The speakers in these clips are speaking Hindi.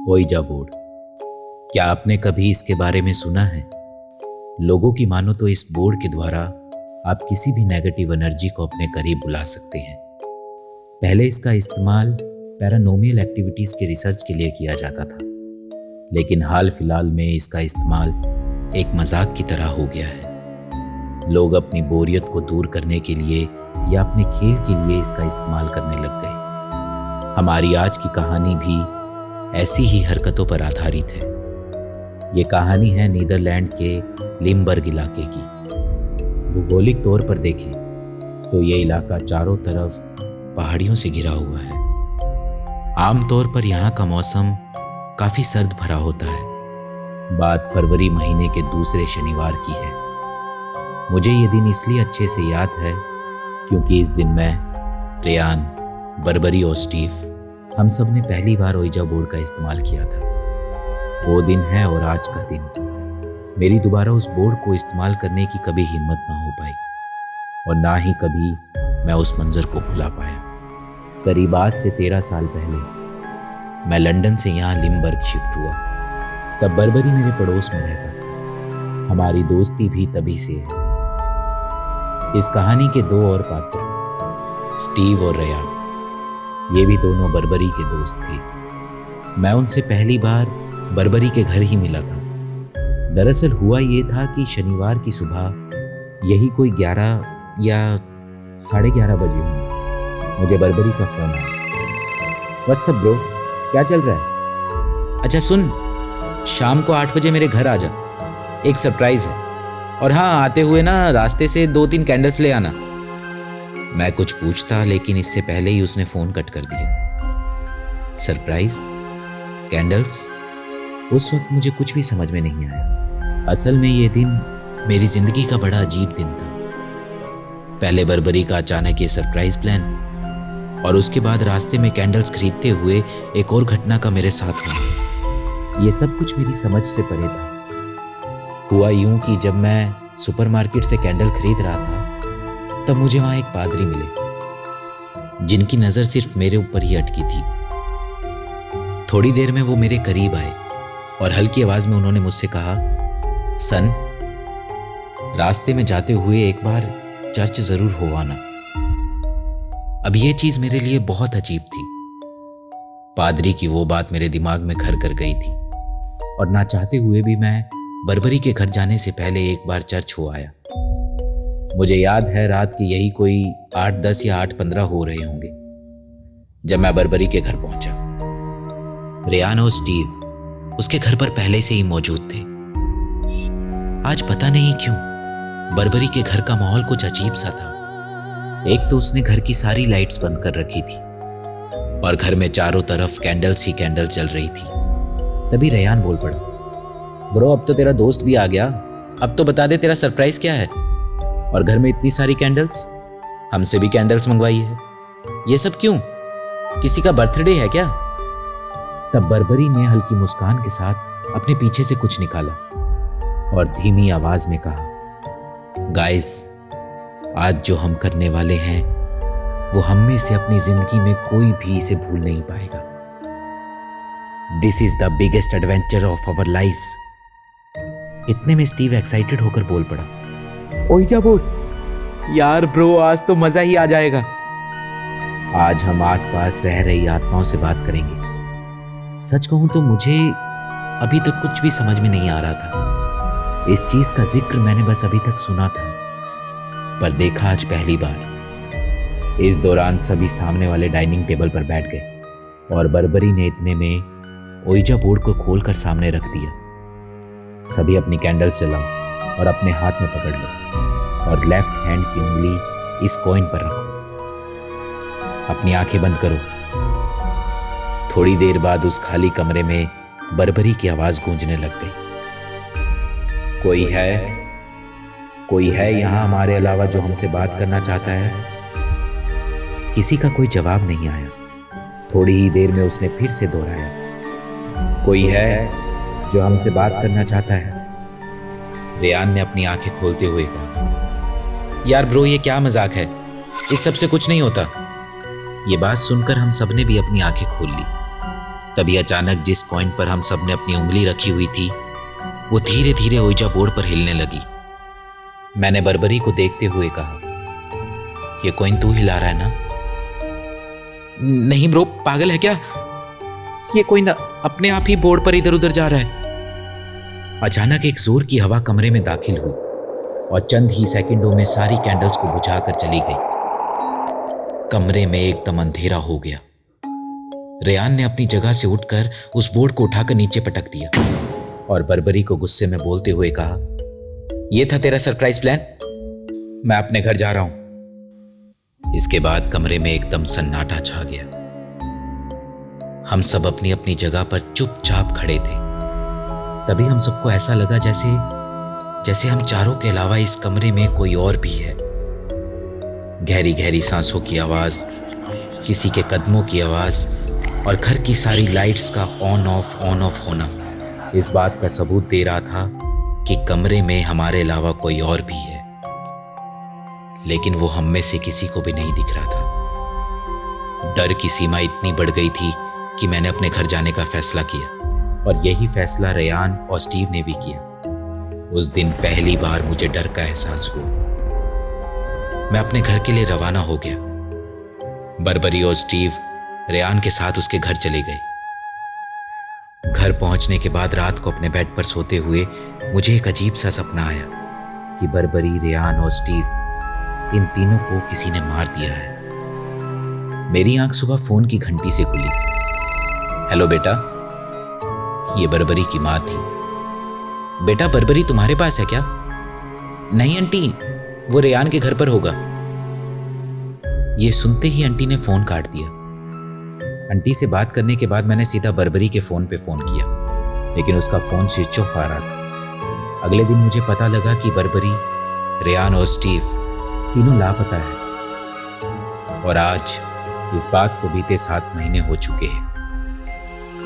ओइजा बोर्ड, क्या आपने कभी इसके बारे में सुना है? लोगों की मानो तो इस बोर्ड के द्वारा आप किसी भी नेगेटिव एनर्जी को अपने करीब बुला सकते हैं। पहले इसका इस्तेमाल पैरानॉर्मल एक्टिविटीज के रिसर्च के लिए किया जाता था, लेकिन हाल फिलहाल में इसका इस्तेमाल एक मजाक की तरह हो गया है। लोग अपनी बोरियत को दूर करने के लिए या अपने खेल के लिए इसका इस्तेमाल करने लग गए। हमारी आज की कहानी भी ऐसी ही हरकतों पर आधारित है। ये कहानी है नीदरलैंड के लिम्बर्ग इलाके की। भौगोलिक तौर पर देखें तो ये इलाका चारों तरफ पहाड़ियों से घिरा हुआ है। आमतौर पर यहाँ का मौसम काफी सर्द भरा होता है। बात फरवरी महीने के दूसरे शनिवार की है। मुझे ये दिन इसलिए अच्छे से याद है क्योंकि इस दिन मैं, रेयान, बर्बरी और स्टीव हम सब ने पहली बार ओइजा बोर्ड का इस्तेमाल किया था। वो दिन है और आज का दिन। मेरी दोबारा उस बोर्ड को इस्तेमाल करने की कभी हिम्मत ना हो पाई और ना ही कभी मैं उस मंजर को भुला पाया। करीब आज से 13 साल पहले मैं लंदन से यहाँ लिम्बर्ग शिफ्ट हुआ। तब बर्बरी मेरे पड़ोस में रहता था। हमारी दोस्ती भी तभी से है। इस कहानी के दो और पात्र, स्टीव और रेयान, ये भी दोनों बर्बरी के दोस्त थे। मैं उनसे पहली बार बर्बरी के घर ही मिला था। दरअसल हुआ ये था कि शनिवार की सुबह यही कोई 11 या 11:30 बजे होंगे, मुझे बर्बरी का फोन आया। व्हाट्स अप ब्रो, क्या चल रहा है? अच्छा सुन, शाम को 8 बजे मेरे घर आ जा, एक सरप्राइज है। और हाँ, आते हुए ना रास्ते से 2-3 कैंडल्स ले आना। मैं कुछ पूछता लेकिन इससे पहले ही उसने फोन कट कर दिया। सरप्राइज? कैंडल्स? उस वक्त मुझे कुछ भी समझ में नहीं आया। असल में ये दिन मेरी जिंदगी का बड़ा अजीब दिन था। पहले बर्बरी का अचानक ये सरप्राइज प्लान और उसके बाद रास्ते में कैंडल्स खरीदते हुए एक और घटना का मेरे साथ हुआ। ये सब कुछ मेरी समझ से परे था। हुआ यूं कि जब मैं सुपरमार्केट से कैंडल खरीद रहा था तब मुझे वहां एक पादरी मिले जिनकी नजर सिर्फ मेरे ऊपर ही अटकी थी। थोड़ी देर में वो मेरे करीब आए और हल्की आवाज में उन्होंने मुझसे कहा, सन, रास्ते में जाते हुए एक बार चर्च जरूर हो आना। अब ये चीज मेरे लिए बहुत अजीब थी। पादरी की वो बात मेरे दिमाग में घर कर गई थी और ना चाहते हुए भी मैं बर्बरी के घर जाने से पहले एक बार चर्च हो आया। मुझे याद है रात के यही कोई 8:10 या 8:15 हो रहे होंगे जब मैं बर्बरी के घर पहुंचा। रेयान और स्टीव उसके घर पर पहले से ही मौजूद थे। आज पता नहीं क्यों बर्बरी के घर का माहौल कुछ अजीब सा था। एक तो उसने घर की सारी लाइट्स बंद कर रखी थी और घर में चारों तरफ कैंडल्स ही कैंडल चल रही थी। तभी रेयान बोल पड़ा, ब्रो अब तो तेरा दोस्त भी आ गया, अब तो बता दे तेरा सरप्राइज क्या है? और घर में इतनी सारी कैंडल्स, हमसे भी कैंडल्स मंगवाई है, ये सब क्यों? किसी का बर्थडे है क्या? तब बर्बरी ने हल्की मुस्कान के साथ अपने पीछे से कुछ निकाला और धीमी आवाज में कहा, गाइस, आज जो हम करने वाले हैं वो हम में से अपनी जिंदगी में कोई भी इसे भूल नहीं पाएगा। This is the biggest adventure of our lifes. इतने में स्टीव एक्साइटेड होकर बोल पड़ा, ओइजा बोर्ड, यार ब्रो आज तो मजा ही आ जाएगा। आज हम आसपास रह रही आत्माओं से बात करेंगे। सच कहूं तो मुझे अभी तक कुछ भी समझ में नहीं आ रहा था। इस चीज का जिक्र मैंने बस अभी तक सुना था पर देखा आज पहली बार। इस दौरान सभी सामने वाले डाइनिंग टेबल पर बैठ गए और बर्बरी ने इतने में ओइजा बोर्ड को खोलकर सामने रख दिया। सभी अपनी कैंडल जलाओ और अपने हाथ में पकड़ लो और लेफ्ट हैंड की उंगली इस कॉइन पर रखो। अपनी आंखें बंद करो। थोड़ी देर बाद उस खाली कमरे में बर्बरी की आवाज गूंजने लग गई, कोई है यहां हमारे अलावा जो हमसे बात करना चाहता है? किसी का कोई जवाब नहीं आया। थोड़ी ही देर में उसने फिर से दोहराया, कोई है जो हमसे बात करना चाहता है? रेयान ने अपनी आंखें खोलते हुए कहा, यार ब्रो ये क्या मजाक है, इस सब से कुछ नहीं होता। ये बात सुनकर हम सबने भी अपनी आंखें खोल ली। तभी अचानक जिस कॉइन पर हम सब ने अपनी उंगली रखी हुई थी वो धीरे धीरे ओइजा बोर्ड पर हिलने लगी। मैंने बर्बरी को देखते हुए कहा, ये कॉइन तू हिला रहा है ना? नहीं ब्रो, पागल है क्या? ये कॉइन अपने आप ही बोर्ड पर इधर उधर जा रहा है। अचानक एक जोर की हवा कमरे में दाखिल हुई और चंद ही सेकंडों में सारी कैंडल्स को बुझाकर चली गई। कमरे में एकदम अंधेरा हो गया। रेयान ने अपनी जगह से उठकर उस बोर्ड को उठाकर नीचे पटक दिया और बर्बरी को गुस्से में बोलते हुए कहा, यह था तेरा सरप्राइज प्लान? मैं अपने घर जा रहा हूं। इसके बाद कमरे में एकदम सन्नाटा छा गया। हम सब अपनी अपनी जगह पर चुपचाप खड़े थे। तभी हम सबको ऐसा लगा जैसे हम चारों के अलावा इस कमरे में कोई और भी है। गहरी गहरी सांसों की आवाज, किसी के कदमों की आवाज और घर की सारी लाइट्स का ऑन ऑफ होना इस बात का सबूत दे रहा था कि कमरे में हमारे अलावा कोई और भी है। लेकिन वो हम में से किसी को भी नहीं दिख रहा था। डर की सीमा इतनी बढ़ गई थी कि मैंने अपने घर जाने का फैसला किया और यही फैसला रेयान और स्टीव ने भी किया। उस दिन पहली बार मुझे डर का एहसास हुआ। मैं अपने घर के लिए रवाना हो गया। बर्बरी और स्टीव रेयान के साथ उसके घर चले गए। घर पहुंचने के बाद रात को अपने बेड पर सोते हुए मुझे एक अजीब सा सपना आया कि बर्बरी, रेयान और स्टीव इन तीनों को किसी ने मार दिया है। मेरी आंख सुबह फोन की घंटी से खुली। हेलो बेटा, ये बर्बरी की माँ थी। बेटा, बर्बरी तुम्हारे पास है क्या? नहीं आंटी, वो रेयान के घर पर होगा। ये सुनते ही आंटी ने फोन काट दिया। आंटी से बात करने के बाद मैंने सीधा बर्बरी के फोन पे फोन किया, लेकिन उसका फोन स्विच ऑफ आ रहा था। अगले दिन मुझे पता लगा कि बर्बरी, रेयान और स्टीव तीनों लापता है और आज इस बात को बीते 7 महीने हो चुके हैं।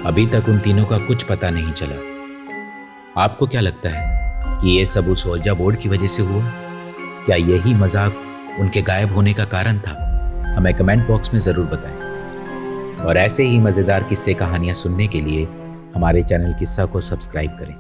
अभी तक उन तीनों का कुछ पता नहीं चला। आपको क्या लगता है कि ये सब उस ओइजा बोर्ड की वजह से हुआ? क्या यही मजाक उनके गायब होने का कारण था? हमें कमेंट बॉक्स में जरूर बताएं। और ऐसे ही मजेदार किस्से कहानियां सुनने के लिए हमारे चैनल किस्सा को सब्सक्राइब करें।